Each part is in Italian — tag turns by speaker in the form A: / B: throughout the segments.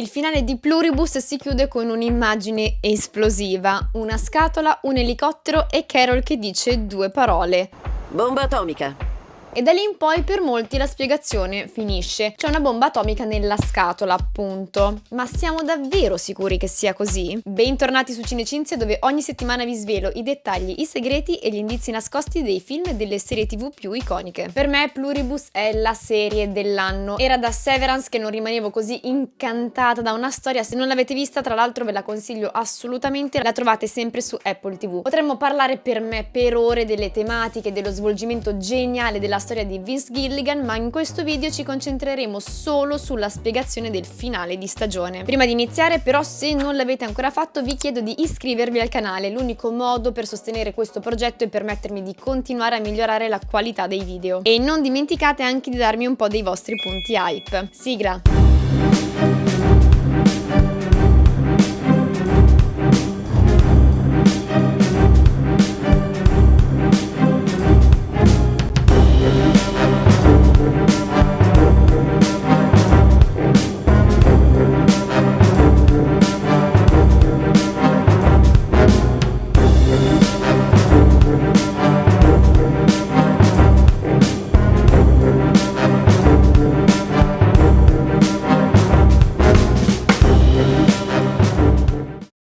A: Il finale di Pluribus si chiude con un'immagine esplosiva, una scatola, un elicottero e Carol che dice 2 parole.
B: Bomba atomica.
A: E da lì in poi per molti la spiegazione finisce. C'è una bomba atomica nella scatola, appunto. Ma siamo davvero sicuri che sia così? Bentornati su Cinecinzia, dove ogni settimana vi svelo i dettagli, i segreti e gli indizi nascosti dei film e delle serie TV più iconiche. Per me Pluribus è la serie dell'anno. Era da Severance che non rimanevo così incantata da una storia. Se non l'avete vista, tra l'altro ve la consiglio assolutamente, la trovate sempre su Apple TV. Potremmo parlare per me per ore delle tematiche, dello svolgimento geniale della storia di Vince Gilligan, ma in questo video ci concentreremo solo sulla spiegazione del finale di stagione. Prima di iniziare però, se non l'avete ancora fatto, vi chiedo di iscrivervi al canale, l'unico modo per sostenere questo progetto e permettermi di continuare a migliorare la qualità dei video. E non dimenticate anche di darmi un po' dei vostri punti hype. Sigla!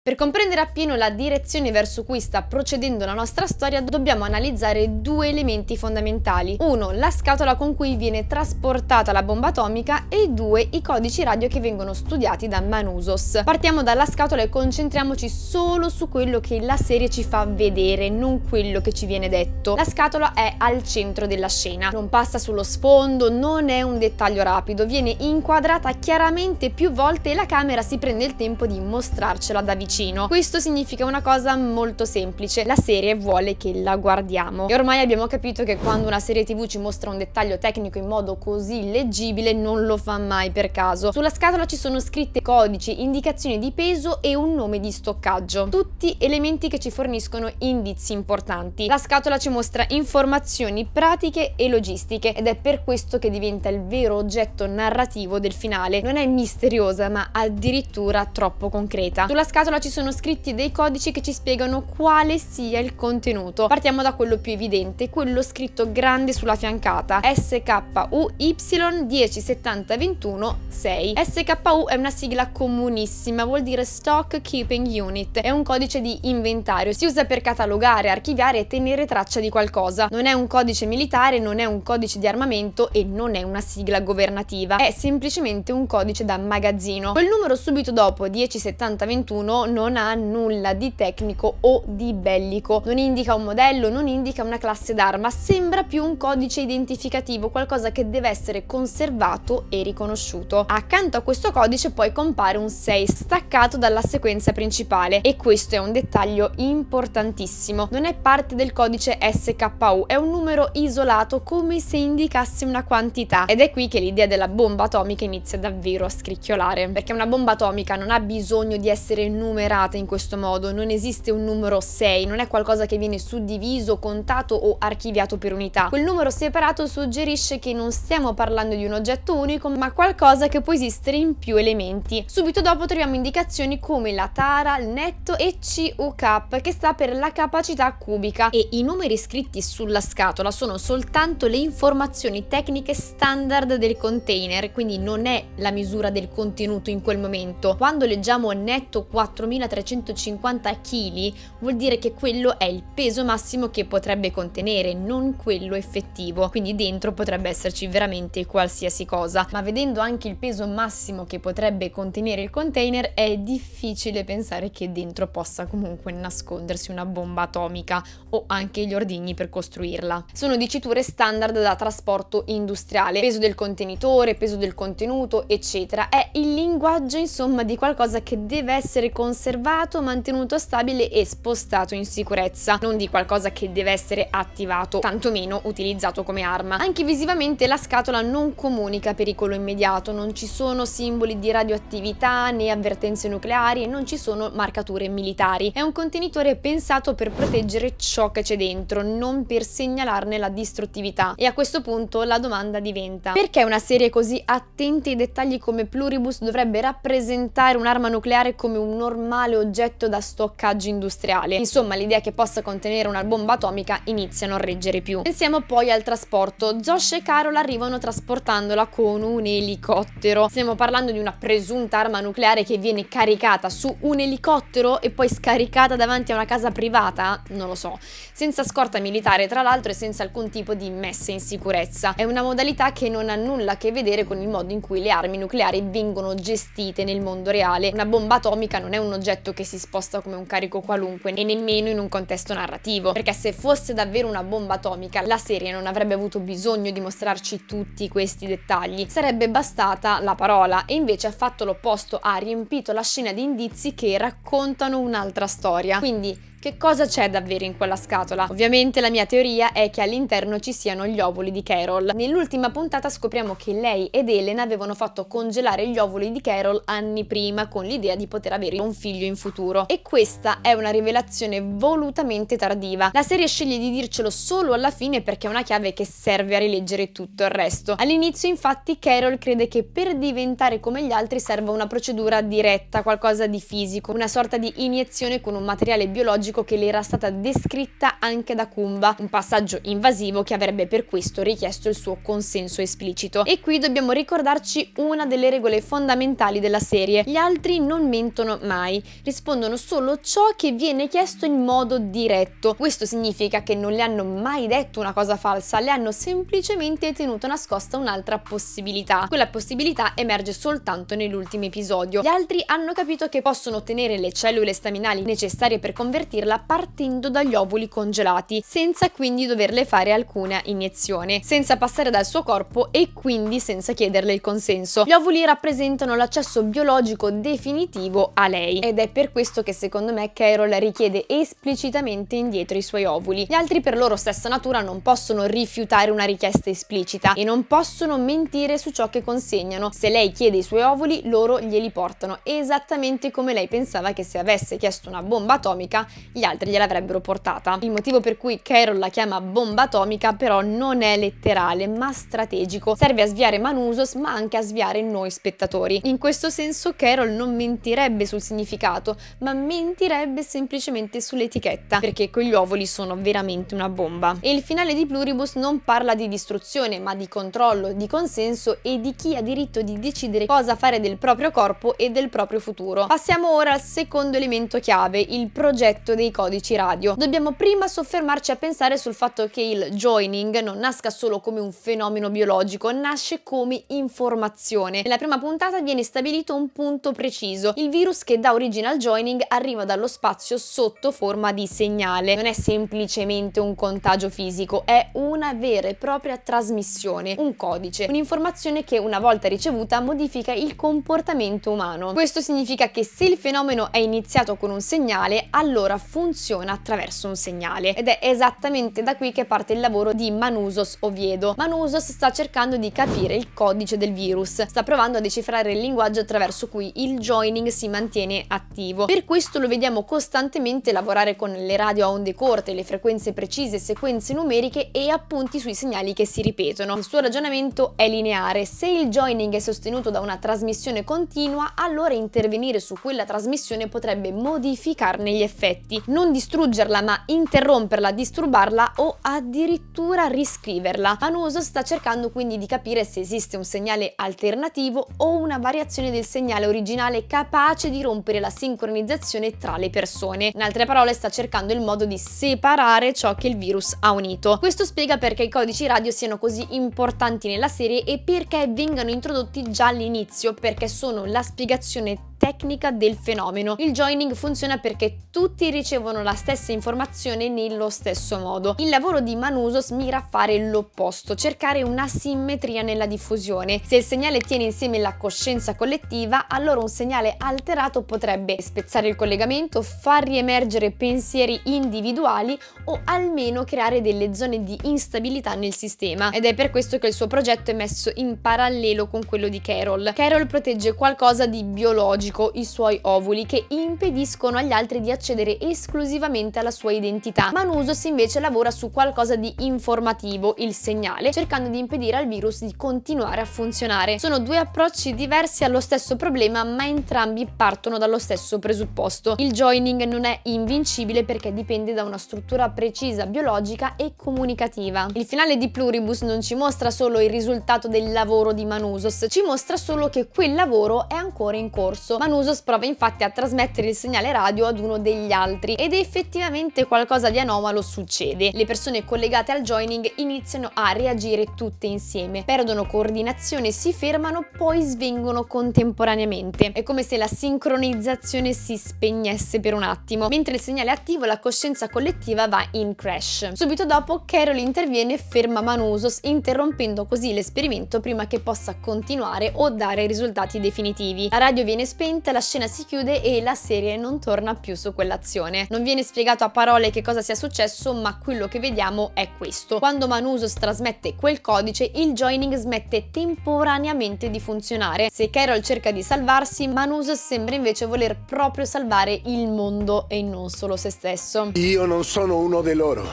A: Per comprendere appieno la direzione verso cui sta procedendo la nostra storia, dobbiamo analizzare 2 elementi fondamentali. 1. La scatola con cui viene trasportata la bomba atomica e 2. I codici radio che vengono studiati da Manusos. Partiamo dalla scatola e concentriamoci solo su quello che la serie ci fa vedere, non quello che ci viene detto. La scatola è al centro della scena, non passa sullo sfondo, non è un dettaglio rapido, viene inquadrata chiaramente più volte e la camera si prende il tempo di mostrarcela da vicino. Questo significa una cosa molto semplice: la serie vuole che la guardiamo. E ormai abbiamo capito che quando una serie TV ci mostra un dettaglio tecnico in modo così leggibile non lo fa mai per caso. Sulla scatola ci sono scritte codici, indicazioni di peso e un nome di stoccaggio, tutti elementi che ci forniscono indizi importanti. La scatola ci mostra informazioni pratiche e logistiche ed è per questo che diventa il vero oggetto narrativo del finale. Non è misteriosa, ma addirittura troppo concreta. Sulla scatola ci sono scritti dei codici che ci spiegano quale sia il contenuto. Partiamo da quello più evidente, quello scritto grande sulla fiancata: SKUY 107021 6. SKU è una sigla comunissima, vuol dire Stock Keeping Unit, è un codice di inventario, si usa per catalogare, archiviare e tenere traccia di qualcosa. Non è un codice militare, non è un codice di armamento e non è una sigla governativa, è semplicemente un codice da magazzino. Quel numero subito dopo 107021 non ha nulla di tecnico o di bellico, non indica un modello, non indica una classe d'arma, sembra più un codice identificativo, qualcosa che deve essere conservato e riconosciuto. Accanto a questo codice poi compare un 6 staccato dalla sequenza principale e questo è un dettaglio importantissimo, non è parte del codice SKU, è un numero isolato come se indicasse una quantità, ed è qui che l'idea della bomba atomica inizia davvero a scricchiolare, perché una bomba atomica non ha bisogno di essere numerata in questo modo, non esiste un numero 6, non è qualcosa che viene suddiviso, contato o archiviato per unità. Quel numero separato suggerisce che non stiamo parlando di un oggetto unico, ma qualcosa che può esistere in più elementi. Subito dopo troviamo indicazioni come la tara, il netto e CUCAP, che sta per la capacità cubica, e i numeri scritti sulla scatola sono soltanto le informazioni tecniche standard del container, quindi non è la misura del contenuto in quel momento. Quando leggiamo netto 4350 kg vuol dire che quello è il peso massimo che potrebbe contenere, non quello effettivo, quindi dentro potrebbe esserci veramente qualsiasi cosa, ma vedendo anche il peso massimo che potrebbe contenere il container è difficile pensare che dentro possa comunque nascondersi una bomba atomica o anche gli ordigni per costruirla. Sono diciture standard da trasporto industriale: peso del contenitore, peso del contenuto, eccetera. È il linguaggio insomma di qualcosa che deve essere conservato conservato, mantenuto stabile e spostato in sicurezza, non di qualcosa che deve essere attivato, tantomeno utilizzato come arma. Anche visivamente la scatola non comunica pericolo immediato, non ci sono simboli di radioattività né avvertenze nucleari e non ci sono marcature militari. È un contenitore pensato per proteggere ciò che c'è dentro, non per segnalarne la distruttività. E a questo punto la domanda diventa: perché una serie così attenta ai dettagli come Pluribus dovrebbe rappresentare un'arma nucleare come un normale oggetto da stoccaggio industriale? Insomma, l'idea che possa contenere una bomba atomica inizia a non reggere più. Pensiamo poi al trasporto. Josh e Carol arrivano trasportandola con un elicottero. Stiamo parlando di una presunta arma nucleare che viene caricata su un elicottero e poi scaricata davanti a una casa privata? Non lo so. Senza scorta militare, tra l'altro, e senza alcun tipo di messa in sicurezza. È una modalità che non ha nulla a che vedere con il modo in cui le armi nucleari vengono gestite nel mondo reale. Una bomba atomica non è un oggetto che si sposta come un carico qualunque e nemmeno in un contesto narrativo, perché se fosse davvero una bomba atomica la serie non avrebbe avuto bisogno di mostrarci tutti questi dettagli, sarebbe bastata la parola, e invece ha fatto l'opposto, ha riempito la scena di indizi che raccontano un'altra storia. Quindi che cosa c'è davvero in quella scatola? Ovviamente la mia teoria è che all'interno ci siano gli ovuli di Carol. Nell'ultima puntata scopriamo che lei ed Elena avevano fatto congelare gli ovuli di Carol anni prima con l'idea di poter avere un figlio in futuro. E questa è una rivelazione volutamente tardiva. La serie sceglie di dircelo solo alla fine perché è una chiave che serve a rileggere tutto il resto. All'inizio infatti Carol crede che per diventare come gli altri serva una procedura diretta, qualcosa di fisico, una sorta di iniezione con un materiale biologico che le era stata descritta anche da Kumba, un passaggio invasivo che avrebbe per questo richiesto il suo consenso esplicito. E qui dobbiamo ricordarci una delle regole fondamentali della serie: gli altri non mentono mai, rispondono solo ciò che viene chiesto in modo diretto. Questo significa che non le hanno mai detto una cosa falsa, le hanno semplicemente tenuto nascosta un'altra possibilità. Quella possibilità emerge soltanto nell'ultimo episodio. Gli altri hanno capito che possono ottenere le cellule staminali necessarie per convertirla partendo dagli ovuli congelati, senza quindi doverle fare alcuna iniezione, senza passare dal suo corpo e quindi senza chiederle il consenso. Gli ovuli rappresentano l'accesso biologico definitivo a lei ed è per questo che secondo me Carol richiede esplicitamente indietro i suoi ovuli. Gli altri per loro stessa natura non possono rifiutare una richiesta esplicita e non possono mentire su ciò che consegnano. Se lei chiede i suoi ovuli, loro glieli portano, esattamente come lei pensava che se avesse chiesto una bomba atomica gli altri gliel'avrebbero portata. Il motivo per cui Carol la chiama bomba atomica però non è letterale ma strategico, serve a sviare Manusos ma anche a sviare noi spettatori. In questo senso Carol non mentirebbe sul significato ma mentirebbe semplicemente sull'etichetta, perché quegli ovuli sono veramente una bomba. E il finale di Pluribus non parla di distruzione ma di controllo, di consenso e di chi ha diritto di decidere cosa fare del proprio corpo e del proprio futuro. Passiamo ora al secondo elemento chiave, il progetto dei codici radio. Dobbiamo prima soffermarci a pensare sul fatto che il joining non nasca solo come un fenomeno biologico, nasce come informazione. Nella prima puntata viene stabilito un punto preciso: il virus che dà origine al joining arriva dallo spazio sotto forma di segnale. Non è semplicemente un contagio fisico, è una vera e propria trasmissione, un codice, un'informazione che una volta ricevuta modifica il comportamento umano. Questo significa che se il fenomeno è iniziato con un segnale, allora funziona attraverso un segnale, ed è esattamente da qui che parte il lavoro di Manusos Oviedo. Manusos sta cercando di capire il codice del virus, sta provando a decifrare il linguaggio attraverso cui il joining si mantiene attivo. Per questo lo vediamo costantemente lavorare con le radio a onde corte, le frequenze precise, sequenze numeriche e appunti sui segnali che si ripetono. Il suo ragionamento è lineare: se il joining è sostenuto da una trasmissione continua, allora intervenire su quella trasmissione potrebbe modificarne gli effetti, non distruggerla ma interromperla, disturbarla o addirittura riscriverla. Manusos sta cercando quindi di capire se esiste un segnale alternativo o una variazione del segnale originale capace di rompere la sincronizzazione tra le persone. In altre parole, sta cercando il modo di separare ciò che il virus ha unito. Questo spiega perché i codici radio siano così importanti nella serie e perché vengano introdotti già all'inizio, perché sono la spiegazione tecnica del fenomeno. Il joining funziona perché tutti i ricevono la stessa informazione nello stesso modo. Il lavoro di Manusos mira a fare l'opposto, cercare una simmetria nella diffusione. Se il segnale tiene insieme la coscienza collettiva, allora un segnale alterato potrebbe spezzare il collegamento, far riemergere pensieri individuali o almeno creare delle zone di instabilità nel sistema. Ed è per questo che il suo progetto è messo in parallelo con quello di Carol. Carol protegge qualcosa di biologico, i suoi ovuli, che impediscono agli altri di accedere esclusivamente alla sua identità. Manusos invece lavora su qualcosa di informativo, il segnale, cercando di impedire al virus di continuare a funzionare. Sono due approcci diversi allo stesso problema, ma entrambi partono dallo stesso presupposto. Il joining non è invincibile perché dipende da una struttura precisa biologica e comunicativa. Il finale di Pluribus non ci mostra solo il risultato del lavoro di Manusos, ci mostra solo che quel lavoro è ancora in corso. Manusos prova infatti a trasmettere il segnale radio ad uno degli altri ed effettivamente qualcosa di anomalo succede. Le persone collegate al joining iniziano a reagire tutte insieme, perdono coordinazione, si fermano, poi svengono contemporaneamente. È come se la sincronizzazione si spegnesse per un attimo. Mentre il segnale è attivo, la coscienza collettiva va in crash. Subito dopo Carol interviene e ferma Manusos, interrompendo così l'esperimento prima che possa continuare o dare risultati definitivi. La radio viene spenta, la scena si chiude e la serie non torna più su quell'azione. Non viene spiegato a parole che cosa sia successo, ma quello che vediamo è questo. Quando Manusos trasmette quel codice, il joining smette temporaneamente di funzionare. Se Carol cerca di salvarsi, Manusos sembra invece voler proprio salvare il mondo e non solo se stesso.
B: Io non sono uno di loro.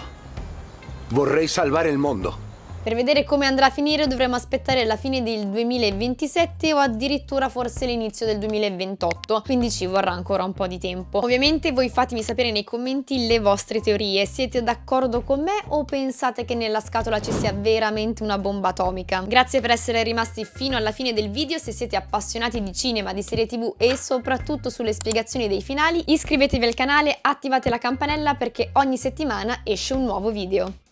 B: Vorrei salvare il mondo.
A: Per vedere come andrà a finire dovremo aspettare la fine del 2027 o addirittura forse l'inizio del 2028, quindi ci vorrà ancora un po' di tempo. Ovviamente voi fatemi sapere nei commenti le vostre teorie, siete d'accordo con me o pensate che nella scatola ci sia veramente una bomba atomica? Grazie per essere rimasti fino alla fine del video, se siete appassionati di cinema, di serie TV e soprattutto sulle spiegazioni dei finali, iscrivetevi al canale, attivate la campanella perché ogni settimana esce un nuovo video.